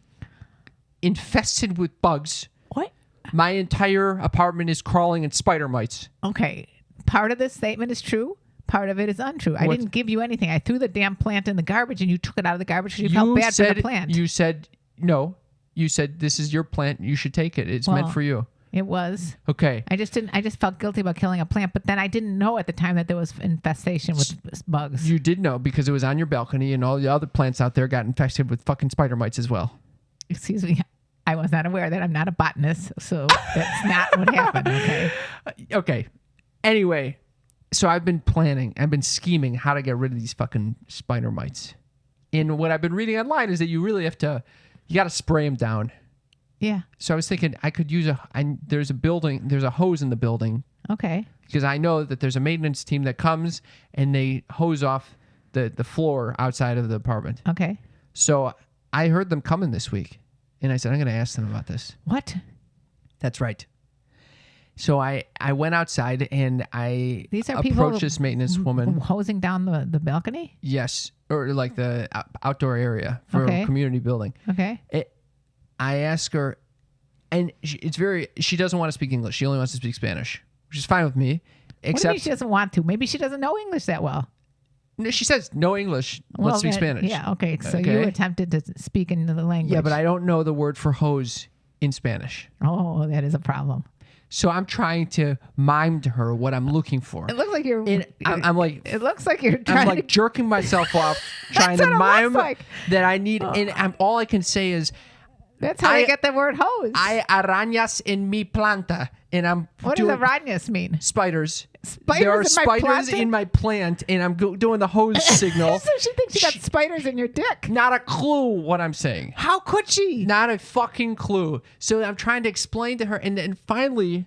infested with bugs, What? my entire apartment is crawling in spider mites. Okay. Part of this statement is true. Part of it is untrue. I What? didn't give you anything. I threw the damn plant in the garbage and you took it out of the garbage because you felt bad for the plant. You said, no. You said, this is your plant. You should take it. It's meant Well, for you. It was. Okay. I just felt guilty about killing a plant, but then I didn't know at the time that there was infestation with bugs. You did know because it was on your balcony and all the other plants out there got infested with fucking spider mites as well. Excuse me. I was not aware that I'm not a botanist, so that's not what happened. Okay. Okay. Anyway, so I've been planning, I've been scheming how to get rid of these fucking spider mites. And what I've been reading online is that you really have to, you got to spray them down. Yeah. So I was thinking I could use there's a hose in the building Okay. because I know that there's a maintenance team that comes and they hose off the floor outside of the apartment. Okay. So I heard them coming this week and I said, I'm going to ask them about this. What? That's right. So I went outside and I These are people approached this maintenance woman. hosing down the balcony? Yes, or like the outdoor area for Okay. a community building. Okay. I asked her, and she doesn't want to speak English. She only wants to speak Spanish, which is fine with me. What do you mean Except she doesn't want to? Maybe she doesn't know English that well. no, she says no English. Let's speak then- Spanish. Yeah, okay. So Okay. you attempted to speak in the language. Yeah, but I don't know the word for hose in Spanish. Oh, that is a problem. So I'm trying to mime to her what I'm looking for. It looks like you're. And I'm like, It looks like you're trying I'm like to. jerking myself off, trying to what it looks mime like. that I need. And all I can say is, That's how I- I get the word hose. hay arañas en mi planta. And I'm What does doing arañas mean? spiders. Spiders There are in my spiders planta? in my plant, and I'm doing the hose signal. So she thinks you got spiders in your dick. Not a clue what I'm saying. How could she? Not a fucking clue. So I'm trying to explain to her, and then finally,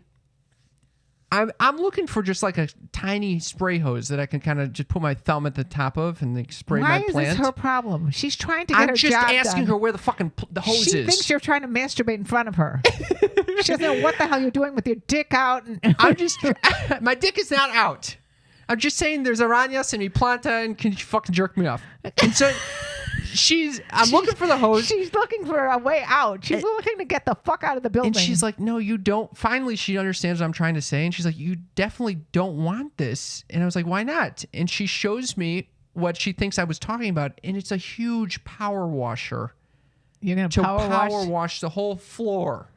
I'm looking for just like a tiny spray hose that I can kind of just put my thumb at the top of and like spray Why my is plant. this her problem? She's trying to get I'm her just job asking done. her where the fucking the hose She is. thinks you're trying to masturbate in front of her. She doesn't know what the hell you're doing with your dick out. And I'm just my dick is not out. I'm just saying there's arañas in mi planta and can you fucking jerk me off? And so I'm looking for the hose. She's looking for a way out. She's looking to get the fuck out of the building. And she's like, no, you don't. Finally, she understands what I'm trying to say. And she's like, you definitely don't want this. And I was like, why not? And she shows me what she thinks I was talking about. And it's a huge power washer you're going to to power wash. the whole floor.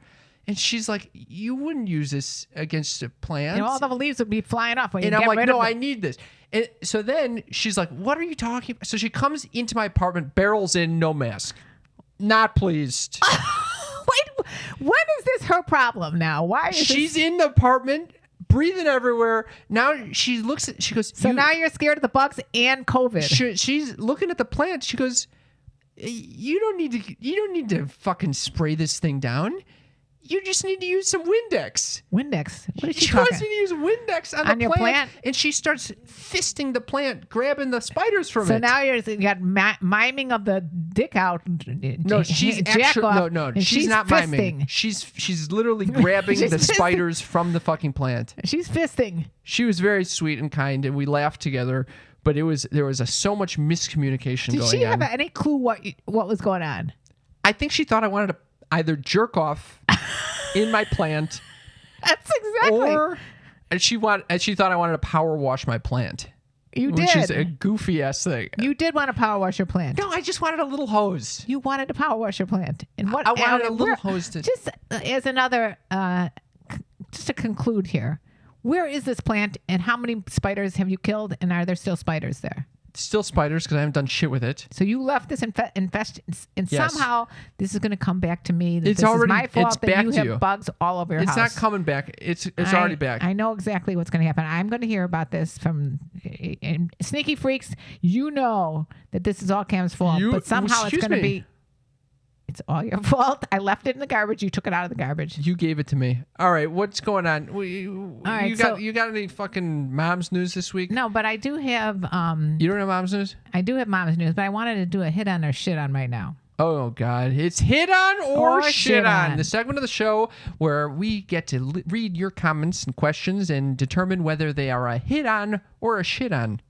And she's like, you wouldn't use this against a plant. You know, all the leaves would be flying off when you And get I'm like, rid no, of I it. need this. And so then she's like, what are you talking about? So she comes into my apartment, barrels in, no mask. Not pleased. Wait, when is this her problem now? Why is She's this? in the apartment, breathing everywhere. Now she looks at, she goes, So now you're scared of the bugs and COVID. she's looking at the plant. She goes, you don't need to fucking spray this thing down. You just need to use some Windex. Windex. What is she She wants talking? me to use Windex on On the your plant? and she starts fisting the plant, grabbing the spiders from So it. now you got miming of the dick out. No, she's jack actually off, no. and She's not miming. fisting. She's literally grabbing She's the fisting. spiders from the fucking plant. She's fisting. She was very sweet and kind, and we laughed together. But there was so much miscommunication Did going she on. have any clue what was going on? I think she thought I wanted to either jerk off in my plant, That's exactly. or she thought I wanted to power wash my plant, You which did. is a goofy ass thing. You did want to power wash your plant. No, I just wanted a little hose. You wanted to power wash your plant. And what I wanted a little where- hose to. Just as another, just to conclude here, where is this plant and how many spiders have you killed? And are there still spiders there? Still spiders because I haven't done shit with it. So you left this infest, and Yes. somehow this is going to come back to me. That It's this already- is my fault it's that back you to have you. bugs all over your It's house. not coming back. It's already back. I know exactly what's going to happen. I'm going to hear about this from and Sneaky Freaks. You know that this is all Cam's fault, but somehow it's excuse going to me. be. It's all your fault. I left it in the garbage. You took it out of the garbage. You gave it to me. All right, what's going on? right, You got any fucking mom's news this week? No, but I do have You don't have mom's news? I do have mom's news, but I wanted to do a hit on or shit on right now. Oh, God. It's hit on or Or shit shit on. on. The segment of the show where we get to read your comments and questions and determine whether they are a hit on or a shit on.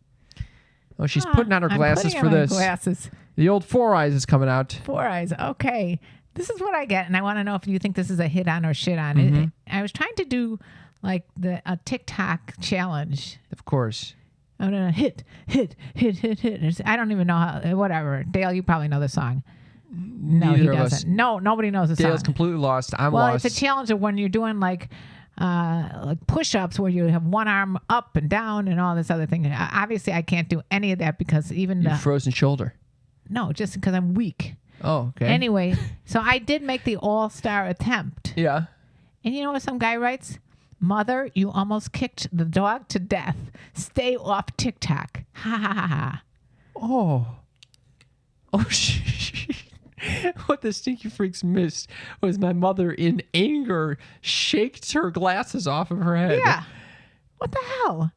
Oh, she's putting on her I'm glasses putting for on my this. Glasses. The old 4 eyes is coming out. 4 eyes. Okay. This is what I get, and I want to know if you think this is a hit on or shit on. I was trying to do like a TikTok challenge. Of course. I'm gonna hit. I don't even know how. Whatever. Dale, you probably know the song. No, Neither he of us. doesn't. No, nobody knows the Dale's song. completely lost. I'm Well, lost. it's a challenge of when you're doing like push-ups where you have one arm up and down and all this other thing. Obviously, I can't do any of that because even Your frozen shoulder. no, just because I'm weak. Oh, okay. Anyway, so I did make the all-star attempt. Yeah. And you know what some guy writes? Mother, you almost kicked the dog to death. Stay off TikTok. Ha ha ha ha. Oh. Oh, shit. What the Stinky Freaks missed was my mother in anger shaked her glasses off of her head. Yeah. What the hell?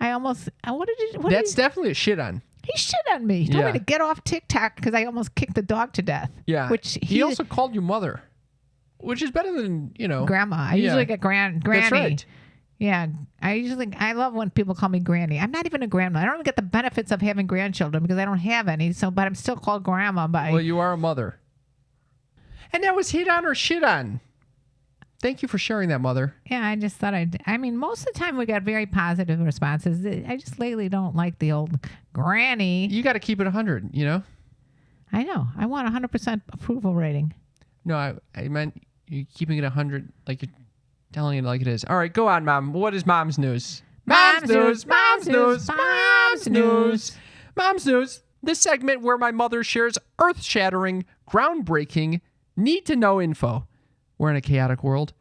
I almost. What did you? That's definitely a shit on. He shit on me. He told Yeah. me to get off TikTok because I almost kicked the dog to death. Yeah. Which he also called you mother, which is better than, grandma. I Yeah. usually get granny. That's right. Yeah, I love when people call me granny. I'm not even a grandma. I don't even get the benefits of having grandchildren because I don't have any. So, but I'm still called grandma by. Well, you are a mother. And that was hit on or shit on. Thank you for sharing that, mother. Yeah, I just thought I mean, most of the time we got very positive responses. I just lately don't like the old granny. You got to keep it 100, you know? I know. I want 100% approval rating. No, I meant you keeping it 100, like you're telling it like it is. All right, go on, Mom. What is Mom's news? Mom's news, Mom's news, Mom's news. Mom's news. This segment where my mother shares earth-shattering, groundbreaking, need-to-know info. We're in a chaotic world.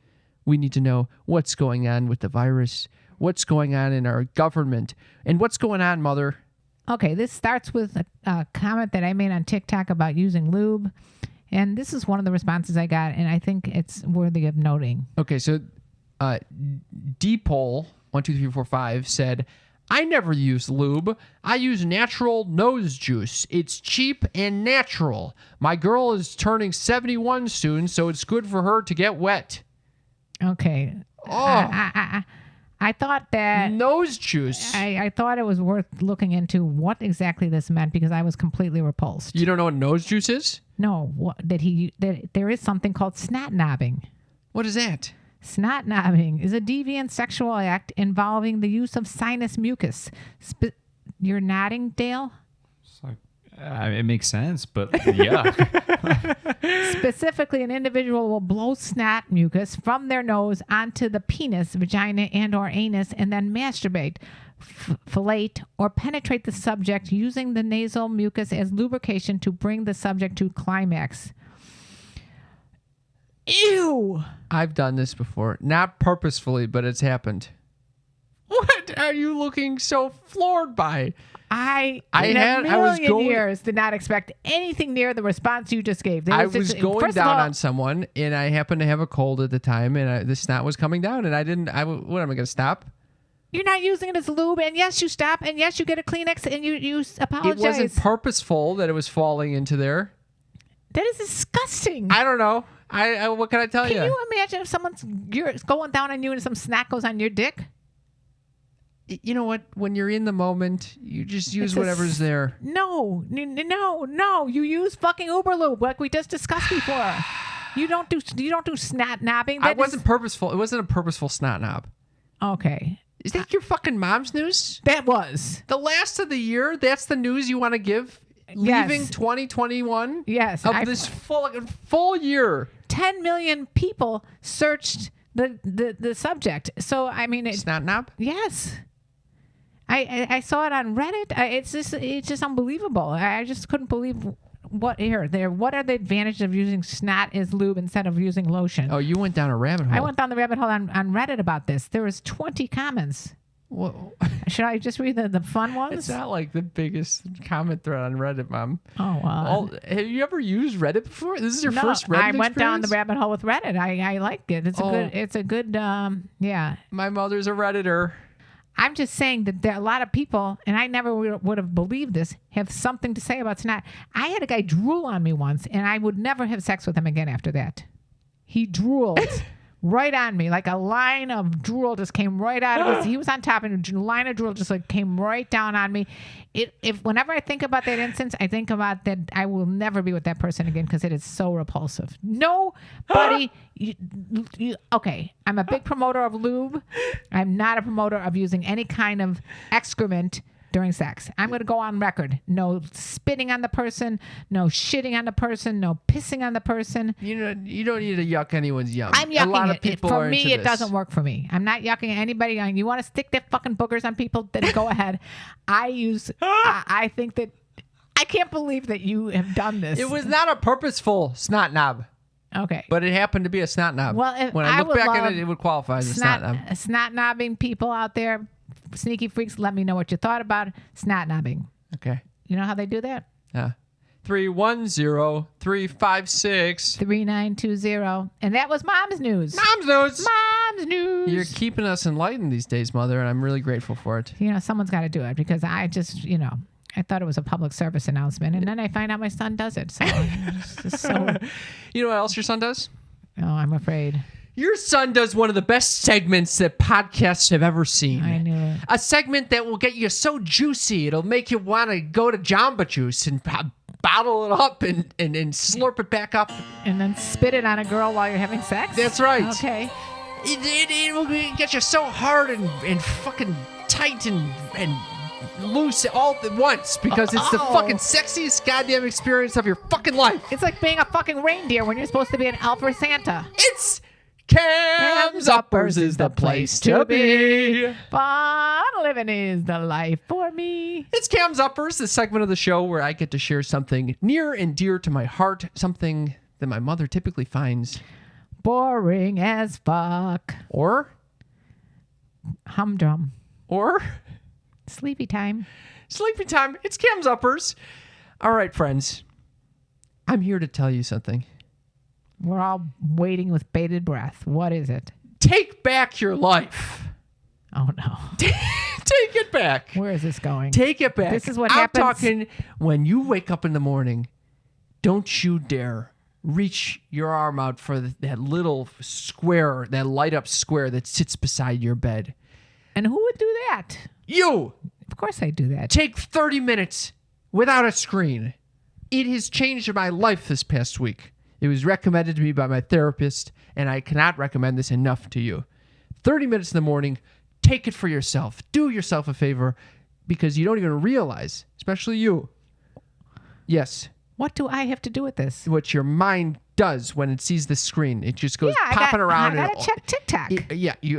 We need to know what's going on with the virus, what's going on in our government, and what's going on, Mother. Okay, this starts with a comment that I made on TikTok about using lube. And this is one of the responses I got, and I think it's worthy of noting. Okay, so Dpole12345 said, I never use lube. I use natural nose juice. It's cheap and natural. My girl is turning 71 soon, so it's good for her to get wet. Okay. Oh. I thought that Nose juice. I thought it was worth looking into what exactly this meant because I was completely repulsed. You don't know what nose juice is? No, that there is something called snot knobbing. What is that? Snot knobbing is a deviant sexual act involving the use of sinus mucus. You're nodding, Dale? It's like, it makes sense, but yeah. Specifically, an individual will blow snot mucus from their nose onto the penis, vagina, and or anus and then masturbate, fellate, or penetrate the subject using the nasal mucus as lubrication to bring the subject to climax. Ew! I've done this before. Not purposefully, but it's happened. What are you looking so floored by? I was going- years did not expect anything near the response you just gave. I was going down on someone, and I happened to have a cold at the time, and the snot was coming down, and what am I going to stop? You're not using it as lube, and yes, you stop, and yes, you get a Kleenex, and you apologize. It wasn't purposeful that it was falling into there. That is disgusting. I don't know. I what can I tell Can you imagine if someone's going down on you and some snot goes on your dick? You know what? When you're in the moment, you just use It's a whatever's there. No. You use fucking Uber lube like we just discussed before. You don't do snot knobbing. I wasn't purposeful. It wasn't a purposeful snot knob. Okay. Is that your fucking mom's news? That was. The last of the year? That's the news you want to give? Yes. Leaving 2021? Yes. Of this full year. 10 million people searched the subject. So I mean, Snot knob? yes. I saw it on Reddit. It's just unbelievable. I just couldn't believe what are the advantages of using snot as lube instead of using lotion. Oh, you went down a rabbit hole. I went down the rabbit hole on Reddit about this. There was 20 comments. Whoa. Should I just read the fun ones? It's not like the biggest comment thread on Reddit, Mom. Oh, well. Have you ever used Reddit before? This is your No, first Reddit I went down the experience? rabbit hole with Reddit. I like it. It's a good yeah. My mother's a Redditor. I'm just saying that there are a lot of people, and I never would have believed this, have something to say about snot. I had a guy drool on me once, and I would never have sex with him again after that. He drooled right on me, like a line of drool just came right out of his. He was on top, and a line of drool just like came right down on me. If whenever I think about that instance, I think about that I will never be with that person again because it is so repulsive. Nobody. Okay, I'm a big promoter of lube. I'm not a promoter of using any kind of excrement during sex. I'm going to go on record. No spitting on the person, no shitting on the person, no pissing on the person. You don't need to yuck anyone's yum. I'm yucking a lot it. Of people For are me, into it this. doesn't work for me. I'm not yucking anybody. You want to stick that fucking boogers on people? Then go ahead. I think that I can't believe that you have done this. It was not a purposeful snot knob, okay. but it happened to be a snot knob. Well, when I look back at it, it would qualify as a snot knob. Snot knobbing people out there, sneaky freaks, let me know what you thought about snot knobbing. Okay. You know how they do that? 310-356. 3920. And that was Mom's News. Mom's news. Mom's News. You're keeping us enlightened these days, Mother, and I'm really grateful for it. Someone's got to do it because I just, I thought it was a public service announcement, and then I find out my son does it. So it's just so. You know what else your son does? Oh, I'm afraid. Your son does one of the best segments that podcasts have ever seen. I knew it. A segment that will get you so juicy, it'll make you want to go to Jamba Juice and bottle it up and slurp it back up. And then spit it on a girl while you're having sex? That's right. Okay. It will get you so hard and fucking tight and loose all at once because it's the fucking sexiest goddamn experience of your fucking life. It's like being a fucking reindeer when you're supposed to be an elf or Santa. It's Cam's Uppers is the place to be. Fun living is the life for me. It's Cam's Uppers, the segment of the show where I get to share something near and dear to my heart, something that my mother typically finds boring as fuck. Or humdrum. Or sleepy time. Sleepy time. It's Cam's Uppers. All right, friends. I'm here to tell you something. We're all waiting with bated breath. What is it? Take back your life. Oh, no. Take it back. Where is this going? Take it back. This is what happens. I'm talking when you wake up in the morning, don't you dare reach your arm out for that little square, that light up square that sits beside your bed. And who would do that? You. Of course I do that. Take 30 minutes without a screen. It has changed my life this past week. It was recommended to me by my therapist, and I cannot recommend this enough to you. 30 minutes in the morning, take it for yourself. Do yourself a favor because you don't even realize, especially you. Yes. What do I have to do with this? What your mind does when it sees the screen. It just goes popping around. I gotta check TikTok.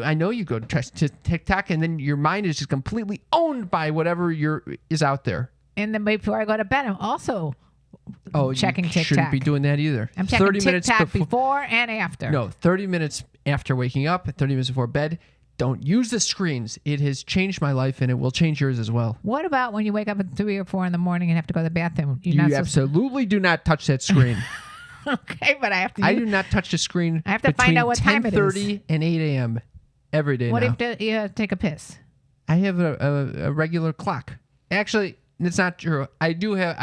I know you go to TikTok, and then your mind is just completely owned by whatever is out there. And then before I go to bed, I'm also checking you TikTok. Shouldn't be doing that either. I'm checking 30 TikTok minutes before and after. No, 30 minutes after waking up, 30 minutes before bed. Don't use the screens. It has changed my life, and it will change yours as well. What about when you wake up at 3 or 4 in the morning and have to go to the bathroom? You absolutely do not touch that screen. Okay, but I have to. I do not touch the screen. I have to find out what time it is. 10:30 and 8 a.m. every day What now. if you take a piss? I have a regular clock. Actually, it's not true. I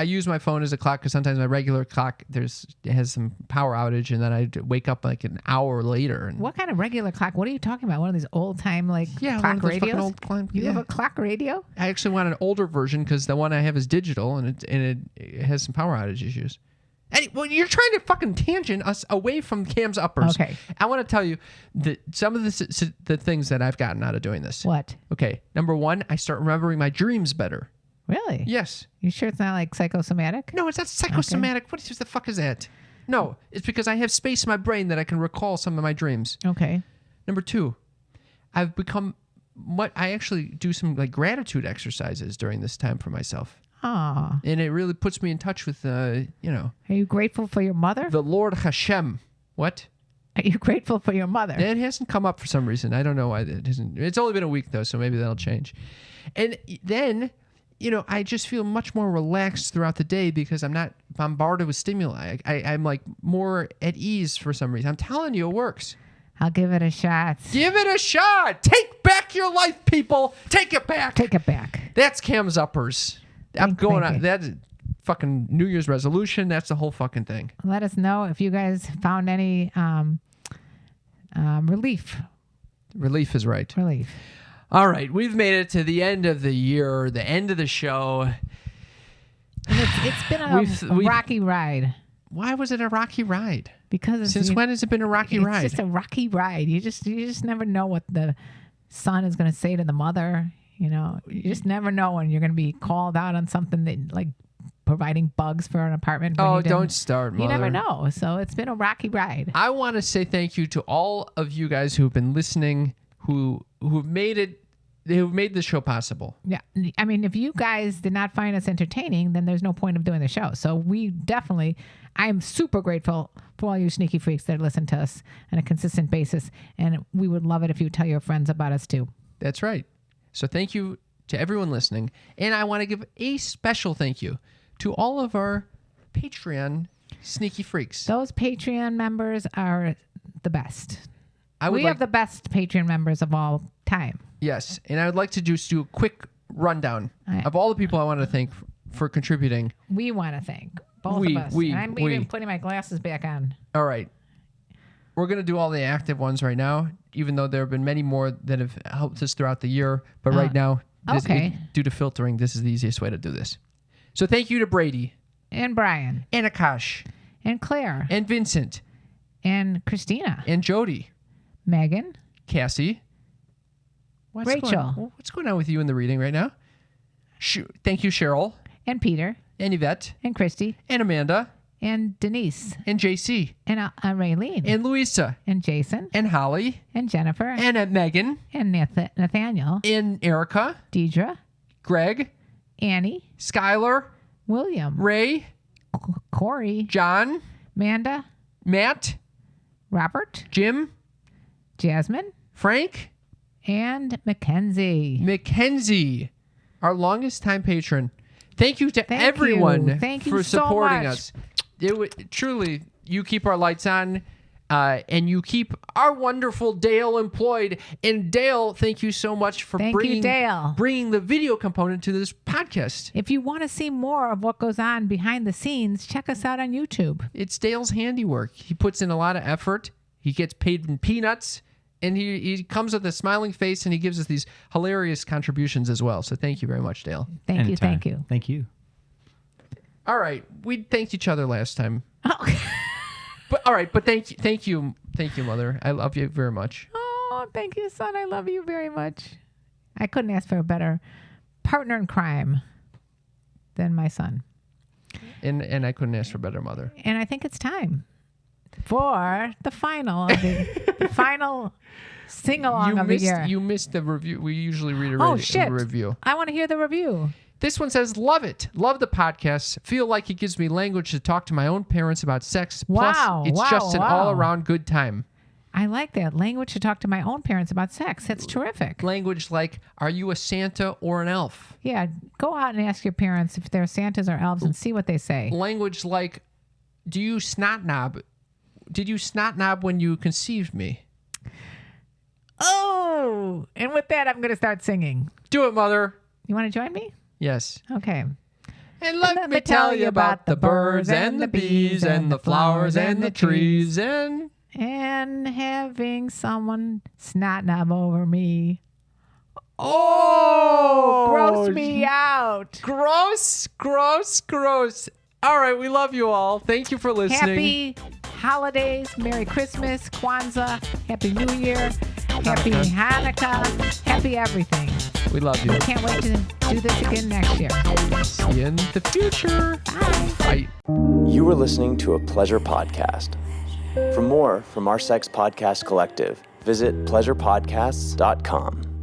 use my phone as a clock because sometimes my regular clock it has some power outage, and then I wake up like an hour later. And What kind of regular clock? What are you talking about? One of these old time one clock of those fucking radios? old clock- You yeah. have a clock radio? I actually want an older version because the one I have is digital, and it has some power outage issues. Well, you're trying to fucking tangent us away from Cam's Uppers. Okay. I want to tell you that some of the things that I've gotten out of doing this. What? Okay. Number one, I start remembering my dreams better. Really? Yes. You sure it's not like psychosomatic? No, it's not psychosomatic. What the fuck is that? No, it's because I have space in my brain that I can recall some of my dreams. Okay. Number two, I've become I actually do some like gratitude exercises during this time for myself. Aw. And it really puts me in touch with, Are you grateful for your mother? the Lord Hashem. What? Are you grateful for your mother? It hasn't come up for some reason. I don't know why it hasn't. It's only been a week though, so maybe that'll change. And then, I just feel much more relaxed throughout the day because I'm not bombarded with stimuli. I'm like more at ease for some reason. I'm telling you, it works. I'll give it a shot. Give it a shot. Take back your life, people. Take it back. Take it back. That's Cam's uppers. I'm going thank on. you. That's fucking New Year's resolution. That's the whole fucking thing. Let us know if you guys found any relief. Relief is right. Relief. All right. We've made it to the end of the year, the end of the show. And it's been a rocky ride. Why was it a rocky ride? Because Since when has it been a rocky ride? It's just a rocky ride. You just never know what the son is going to say to the mother. You know, you just never know when you're going to be called out on something that, like providing bugs for an apartment. Oh, don't start, Mother. You never know. So it's been a rocky ride. I want to say thank you to all of you guys who've been listening, who've made the show possible. Yeah. I mean, if you guys did not find us entertaining, then there's no point of doing the show. So I am super grateful for all you sneaky freaks that listen to us on a consistent basis. And we would love it if you would tell your friends about us too. That's right. So thank you to everyone listening. And I want to give a special thank you to all of our Patreon sneaky freaks. Those Patreon members are the best. We have the best Patreon members of all time. Yes. And I would like to just do a quick rundown of all the people I want to thank for contributing. We want to thank both of us. I'm even putting my glasses back on. All right. We're going to do all the active ones right now, even though there have been many more that have helped us throughout the year. But right now, due to filtering, this is the easiest way to do this. So thank you to Brady. And Brian. And Akash. And Claire. And Vincent. And Christina. And Jody. Megan. Cassie. Rachel. What's going on with you in the reading right now? Thank you, Cheryl. And Peter. And Yvette. And Christy. And Amanda. And Denise. And JC. And Raylene. And Louisa. And Jason. And Holly. And Jennifer. And Megan. And Nathaniel. And Erica. Deidre. Greg. Annie. Skylar. William. Ray. Corey. John. Amanda. Matt. Robert. Jim. Jasmine. Frank. And Mackenzie. Our longest time patron. Thank you to everyone for supporting us. Truly, you keep our lights on, and you keep our wonderful Dale employed. And Dale, thank you so much for bringing the video component to this podcast. If you want to see more of what goes on behind the scenes, check us out on YouTube. It's Dale's handiwork. He puts in a lot of effort. He gets paid in peanuts. And he comes with a smiling face, and he gives us these hilarious contributions as well. So thank you very much, Dale. Thank you. Thank you. All right, we thanked each other last time. Oh. But thank you, Mother. I love you very much. Oh, thank you, son. I love you very much. I couldn't ask for a better partner in crime than my son. And I couldn't ask for a better mother. And I think it's time for the final of the final sing-along of the year. You missed the review. We usually read a review. I want to hear the review. This one says, love it. Love the podcast. Feel like it gives me language to talk to my own parents about sex. Plus, it's just an all-around good time. I like that. Language to talk to my own parents about sex. That's terrific. Language like, are you a Santa or an elf? Yeah, go out and ask your parents if they're Santas or elves and see what they say. Language like, do you snot knob? Did you snot knob when you conceived me? Oh, and with that, I'm going to start singing. Do it, Mother. You want to join me? Yes. Okay. And let me tell you about the birds and the bees and the flowers and the trees and having someone snot knob over me. Oh, gross me out. Gross. All right, we love you all. Thank you for listening. Happy holidays, Merry Christmas, Kwanzaa, Happy New Year, Happy Hanukkah, Happy everything. We love you. We can't wait to do this again next year. See you in the future. Bye. You were listening to a Pleasure Podcast. For more from our Sex Podcast Collective, visit pleasurepodcasts.com.